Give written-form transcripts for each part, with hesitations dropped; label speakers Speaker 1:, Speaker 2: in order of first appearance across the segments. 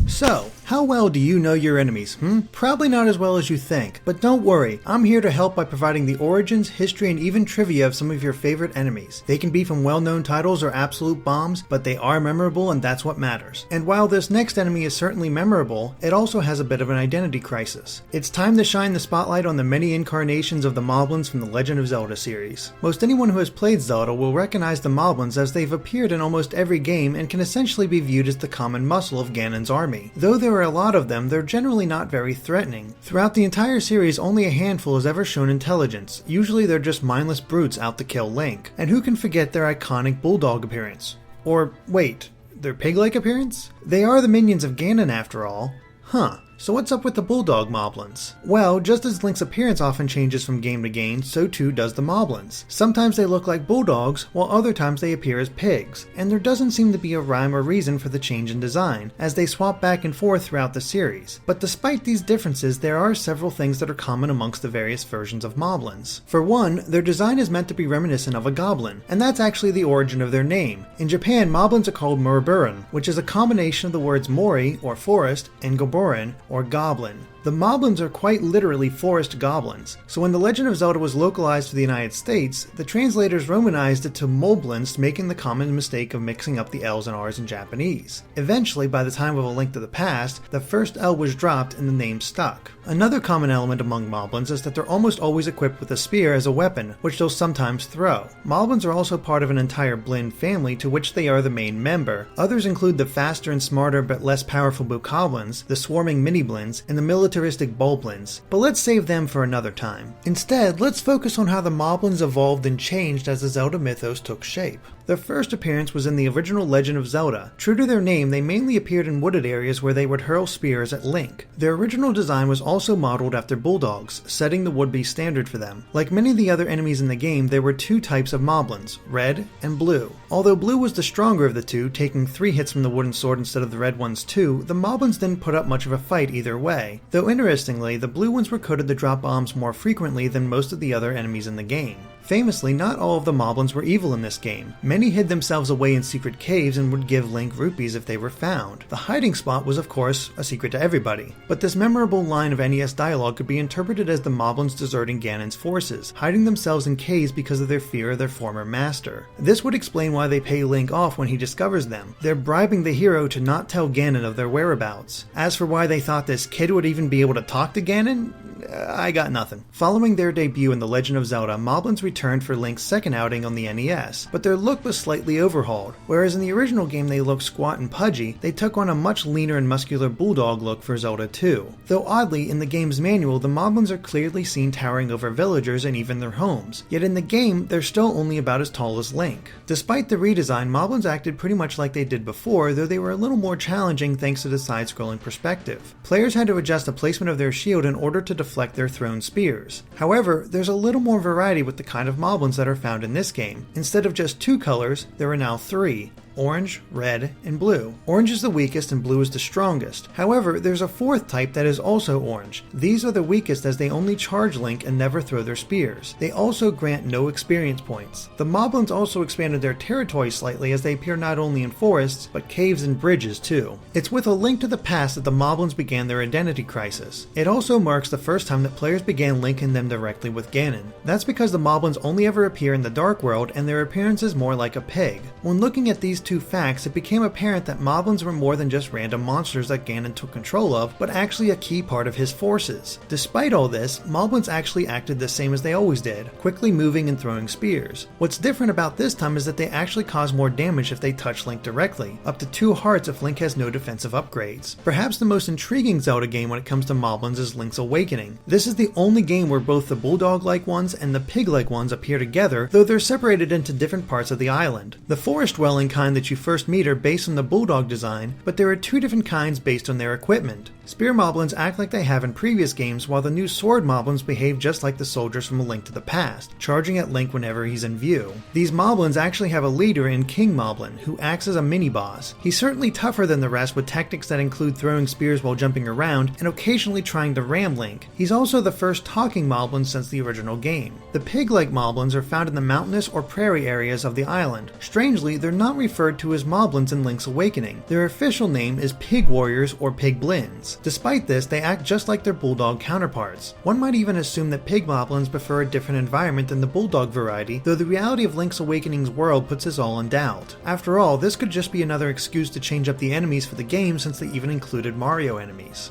Speaker 1: So, how well do you know your enemies? Probably not as well as you think, but don't worry, I'm here to help by providing the origins, history, and even trivia of some of your favorite enemies. They can be from well-known titles or absolute bombs, but they are memorable and that's what matters. And while this next enemy is certainly memorable, it also has a bit of an identity crisis. It's time to shine the spotlight on the many incarnations of the Moblins from the Legend of Zelda series. Most anyone who has played Zelda will recognize the Moblins as they've appeared in almost every game and can essentially be viewed as the common muscle of Ganon's army. Though there are a lot of them, they're generally not very threatening. Throughout the entire series, only a handful has ever shown intelligence. Usually they're just mindless brutes out to kill Link. And who can forget their iconic bulldog appearance? Or wait, their pig-like appearance? They are the minions of Ganon after all. So what's up with the bulldog Moblins? Well, just as Link's appearance often changes from game to game, so too does the Moblins. Sometimes they look like bulldogs, while other times they appear as pigs, and there doesn't seem to be a rhyme or reason for the change in design, as they swap back and forth throughout the series. But despite these differences, there are several things that are common amongst the various versions of Moblins. For one, their design is meant to be reminiscent of a goblin, and that's actually the origin of their name. In Japan, Moblins are called Moriburin, which is a combination of the words mori, or forest, and goburin, or goblin. The Moblins are quite literally forest goblins, so when The Legend of Zelda was localized to the United States, the translators romanized it to Moblins, making the common mistake of mixing up the L's and R's in Japanese. Eventually, by the time of A Link to the Past, the first L was dropped and the name stuck. Another common element among Moblins is that they're almost always equipped with a spear as a weapon, which they'll sometimes throw. Moblins are also part of an entire Blinn family to which they are the main member. Others include the faster and smarter but less powerful Bokoblins, the swarming Mini-Blins, and the militaristic Moblins, but let's save them for another time. Instead, let's focus on how the Moblins evolved and changed as the Zelda mythos took shape. Their first appearance was in the original Legend of Zelda. True to their name, they mainly appeared in wooded areas where they would hurl spears at Link. Their original design was also modeled after bulldogs, setting the would-be standard for them. Like many of the other enemies in the game, there were two types of Moblins, red and blue. Although blue was the stronger of the two, taking 3 hits from the wooden sword instead of the red one's 2, the Moblins didn't put up much of a fight either way. Though interestingly, the blue ones were coded to drop bombs more frequently than most of the other enemies in the game. Famously, not all of the Moblins were evil in this game. Many hid themselves away in secret caves and would give Link rupees if they were found. The hiding spot was of course a secret to everybody, but this memorable line of NES dialogue could be interpreted as the Moblins deserting Ganon's forces, hiding themselves in caves because of their fear of their former master. This would explain why they pay Link off when he discovers them. They're bribing the hero to not tell Ganon of their whereabouts. As for why they thought this kid would even be able to talk to Ganon, I got nothing. Following their debut in The Legend of Zelda, Moblins returned for Link's second outing on the NES, but their look was slightly overhauled. Whereas in the original game they looked squat and pudgy, they took on a much leaner and muscular bulldog look for Zelda II. Though oddly, in the game's manual, the Moblins are clearly seen towering over villagers and even their homes, yet in the game, they're still only about as tall as Link. Despite the redesign, Moblins acted pretty much like they did before, though they were a little more challenging thanks to the side-scrolling perspective. Players had to adjust the placement of their shield in order to deflect their thrown spears. However, there's a little more variety with the kind of Moblins that are found in this game. Instead of just 2 colors, there are now 3. Orange, red, and blue. Orange is the weakest and blue is the strongest. However, there's a 4th type that is also orange. These are the weakest as they only charge Link and never throw their spears. They also grant no experience points. The Moblins also expanded their territory slightly as they appear not only in forests, but caves and bridges too. It's with A Link to the Past that the Moblins began their identity crisis. It also marks the first time that players began linking them directly with Ganon. That's because the Moblins only ever appear in the Dark World and their appearance is more like a pig. When looking at these 2 facts, it became apparent that Moblins were more than just random monsters that Ganon took control of, but actually a key part of his forces. Despite all this, Moblins actually acted the same as they always did, quickly moving and throwing spears. What's different about this time is that they actually cause more damage if they touch Link directly, up to 2 hearts if Link has no defensive upgrades. Perhaps the most intriguing Zelda game when it comes to Moblins is Link's Awakening. This is the only game where both the bulldog-like ones and the pig-like ones appear together, though they're separated into different parts of the island. The forest-dwelling kind that you first meet are based on the bulldog design, but there are 2 different kinds based on their equipment. Spear Moblins act like they have in previous games, while the new Sword Moblins behave just like the soldiers from A Link to the Past, charging at Link whenever he's in view. These Moblins actually have a leader in King Moblin, who acts as a mini-boss. He's certainly tougher than the rest, with tactics that include throwing spears while jumping around, and occasionally trying to ram Link. He's also the first talking Moblin since the original game. The pig-like Moblins are found in the mountainous or prairie areas of the island. Strangely, they're not referred to as Moblins in Link's Awakening. Their official name is Pig Warriors or Pigblins. Despite this, they act just like their bulldog counterparts. One might even assume that pig Moblins prefer a different environment than the bulldog variety, though the reality of Link's Awakening's world puts us all in doubt. After all, this could just be another excuse to change up the enemies for the game, since they even included Mario enemies.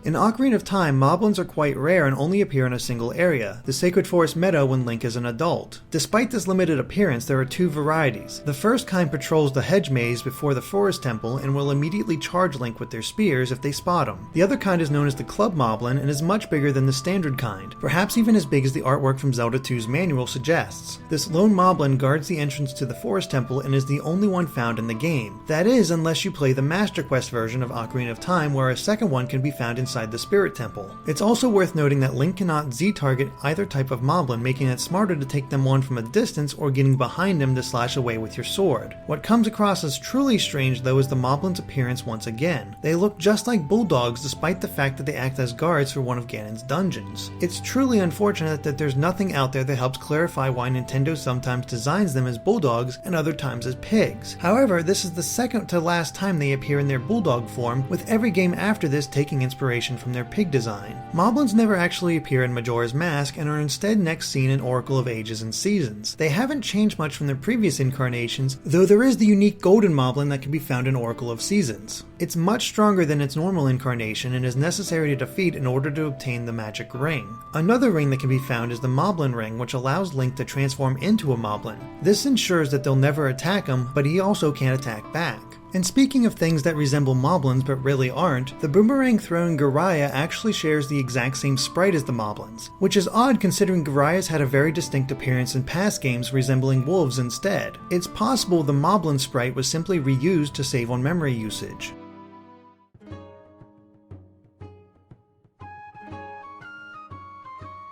Speaker 1: In Ocarina of Time, Moblins are quite rare and only appear in a single area, the Sacred Forest Meadow, when Link is an adult. Despite this limited appearance, there are two varieties. The first kind patrols the hedge maze before the Forest Temple and will immediately charge Link with their spears if they spot him. The other kind is known as the Club Moblin and is much bigger than the standard kind, perhaps even as big as the artwork from Zelda II's manual suggests. This lone Moblin guards the entrance to the Forest Temple and is the only one found in the game. That is, unless you play the Master Quest version of Ocarina of Time, where a second one can be found inside the Spirit Temple. It's also worth noting that Link cannot Z-target either type of Moblin, making it smarter to take them on from a distance or getting behind them to slash away with your sword. What comes across as truly strange though is the Moblin's appearance once again. They look just like bulldogs despite the fact that they act as guards for one of Ganon's dungeons. It's truly unfortunate that there's nothing out there that helps clarify why Nintendo sometimes designs them as bulldogs and other times as pigs. However, this is the second to last time they appear in their bulldog form, with every game after this taking inspiration from their pig design. Moblins never actually appear in Majora's Mask and are instead next seen in Oracle of Ages and Seasons. They haven't changed much from their previous incarnations, though there is the unique Golden Moblin that can be found in Oracle of Seasons. It's much stronger than its normal incarnation and is necessary to defeat in order to obtain the magic ring. Another ring that can be found is the Moblin ring, which allows Link to transform into a Moblin. This ensures that they'll never attack him, but he also can't attack back. And speaking of things that resemble Moblins but really aren't, the boomerang-throwing Goriya actually shares the exact same sprite as the Moblins, which is odd considering Goriya's had a very distinct appearance in past games resembling wolves instead. It's possible the Moblin sprite was simply reused to save on memory usage.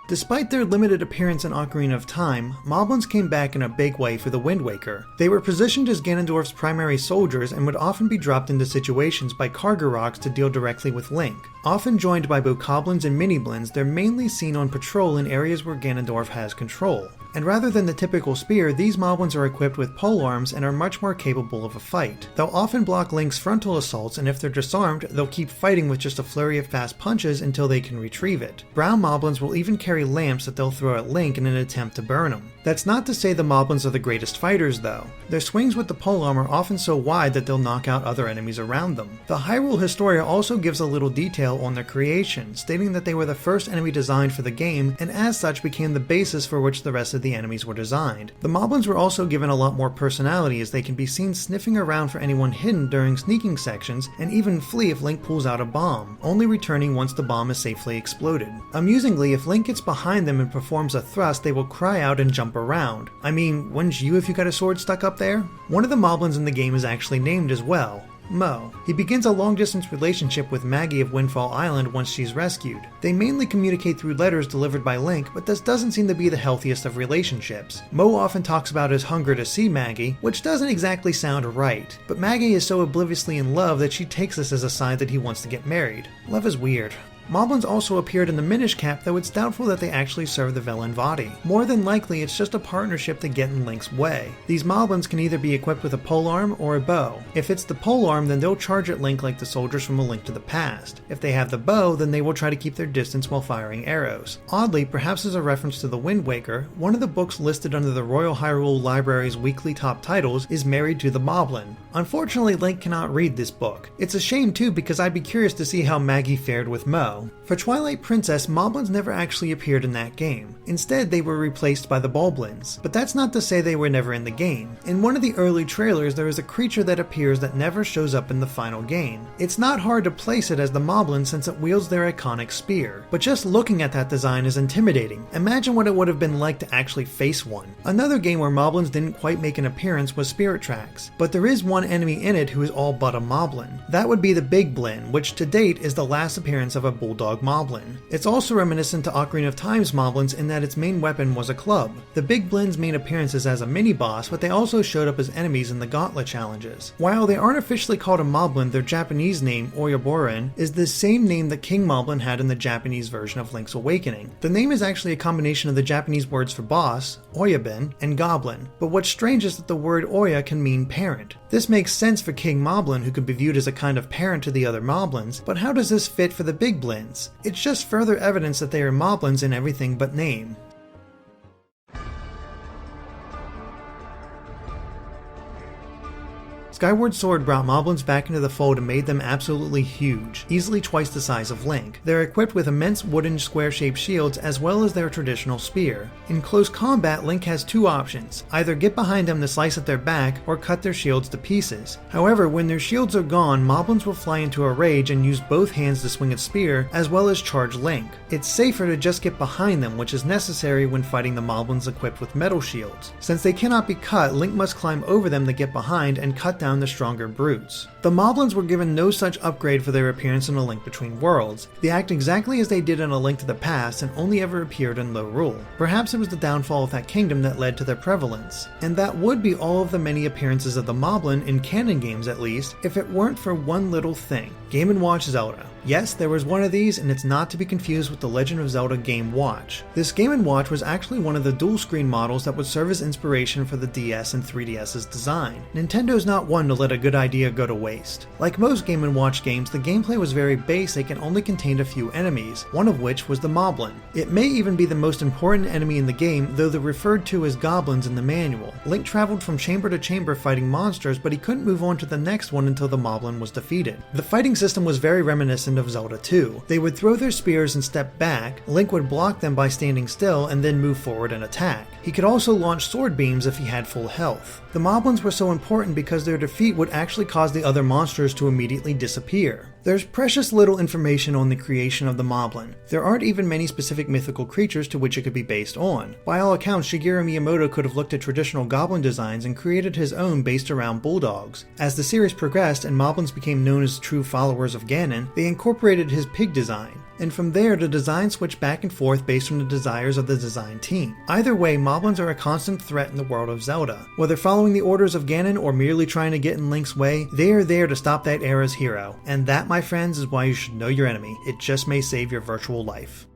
Speaker 1: Despite their limited appearance in Ocarina of Time, Moblins came back in a big way for the Wind Waker. They were positioned as Ganondorf's primary soldiers and would often be dropped into situations by Kargoroks to deal directly with Link. Often joined by Bokoblins and Miniblins, they're mainly seen on patrol in areas where Ganondorf has control. And rather than the typical spear, these Moblins are equipped with polearms and are much more capable of a fight. They'll often block Link's frontal assaults, and if they're disarmed, they'll keep fighting with just a flurry of fast punches until they can retrieve it. Brown Moblins will even carry lamps that they'll throw at Link in an attempt to burn him. That's not to say the Moblins are the greatest fighters though. Their swings with the polearm are often so wide that they'll knock out other enemies around them. The Hyrule Historia also gives a little detail on their creation, stating that they were the first enemy designed for the game and as such became the basis for which the rest of the enemies were designed. The Moblins were also given a lot more personality, as they can be seen sniffing around for anyone hidden during sneaking sections and even flee if Link pulls out a bomb, only returning once the bomb is safely exploded. Amusingly, if Link gets behind them and performs a thrust, they will cry out and jump around. I mean, wouldn't you if you got a sword stuck up there? One of the Moblins in the game is actually named as well. Mo. He begins a long-distance relationship with Maggie of Windfall Island once she's rescued. They mainly communicate through letters delivered by Link, but this doesn't seem to be the healthiest of relationships. Mo often talks about his hunger to see Maggie, which doesn't exactly sound right, but Maggie is so obliviously in love that she takes this as a sign that he wants to get married. Love is weird. Moblins also appeared in the Minish Cap, though it's doubtful that they actually serve the Velenvati. More than likely, it's just a partnership to get in Link's way. These Moblins can either be equipped with a polearm or a bow. If it's the polearm, then they'll charge at Link like the soldiers from A Link to the Past. If they have the bow, then they will try to keep their distance while firing arrows. Oddly, perhaps as a reference to the Wind Waker, one of the books listed under the Royal Hyrule Library's weekly top titles is Married to the Moblin. Unfortunately, Link cannot read this book. It's a shame too, because I'd be curious to see how Maggie fared with Mo. no. For Twilight Princess, Moblins never actually appeared in that game. Instead, they were replaced by the Moblins. But that's not to say they were never in the game. In one of the early trailers, there is a creature that appears that never shows up in the final game. It's not hard to place it as the Moblin since it wields their iconic spear. But just looking at that design is intimidating. Imagine what it would have been like to actually face one. Another game where Moblins didn't quite make an appearance was Spirit Tracks, but there is one enemy in it who is all but a Moblin. That would be the Big Blin, which to date is the last appearance of a Bulldog Moblin. It's also reminiscent to Ocarina of Time's Moblins in that its main weapon was a club. The Big Blin's main appearance is as a mini-boss, but they also showed up as enemies in the Gauntlet challenges. While they aren't officially called a Moblin, their Japanese name, Oyaborin, is the same name that King Moblin had in the Japanese version of Link's Awakening. The name is actually a combination of the Japanese words for boss, Oyabin, and goblin, but what's strange is that the word Oya can mean parent. This makes sense for King Moblin, who could be viewed as a kind of parent to the other Moblins, but how does this fit for the Big Blins? It's just further evidence that they are Moblins in everything but name. Skyward Sword brought Moblins back into the fold and made them absolutely huge, easily twice the size of Link. They're equipped with immense wooden square-shaped shields as well as their traditional spear. In close combat, Link has two options, either get behind them to slice at their back or cut their shields to pieces. However, when their shields are gone, Moblins will fly into a rage and use both hands to swing its spear as well as charge Link. It's safer to just get behind them, which is necessary when fighting the Moblins equipped with metal shields. Since they cannot be cut, Link must climb over them to get behind and cut down the stronger brutes. The Moblins were given no such upgrade for their appearance in A Link Between Worlds. They act exactly as they did in A Link to the Past and only ever appeared in Lorule. Perhaps it was the downfall of that kingdom that led to their prevalence. And that would be all of the many appearances of the Moblin, in canon games at least, if it weren't for one little thing: Game & Watch Zelda. Yes, there was one of these, and it's not to be confused with the Legend of Zelda Game Watch. This Game & Watch was actually one of the dual-screen models that would serve as inspiration for the DS and 3DS's design. Nintendo's not one to let a good idea go to waste. Like most Game & Watch games, the gameplay was very basic and only contained a few enemies, one of which was the Moblin. It may even be the most important enemy in the game, though they're referred to as goblins in the manual. Link traveled from chamber to chamber fighting monsters, but he couldn't move on to the next one until the Moblin was defeated. The fighting system was very reminiscent of Zelda II. They would throw their spears and step back, Link would block them by standing still and then move forward and attack. He could also launch sword beams if he had full health. The Moblins were so important because their defeat would actually cause the other monsters to immediately disappear. There's precious little information on the creation of the Moblin. There aren't even many specific mythical creatures to which it could be based on. By all accounts, Shigeru Miyamoto could have looked at traditional goblin designs and created his own based around bulldogs. As the series progressed and Moblins became known as true followers of Ganon, they incorporated his pig design. And from there, the design switched back and forth based on the desires of the design team. Either way, Moblins are a constant threat in the world of Zelda. Whether following the orders of Ganon or merely trying to get in Link's way, they are there to stop that era's hero. And that, my friends, is why you should know your enemy. It just may save your virtual life.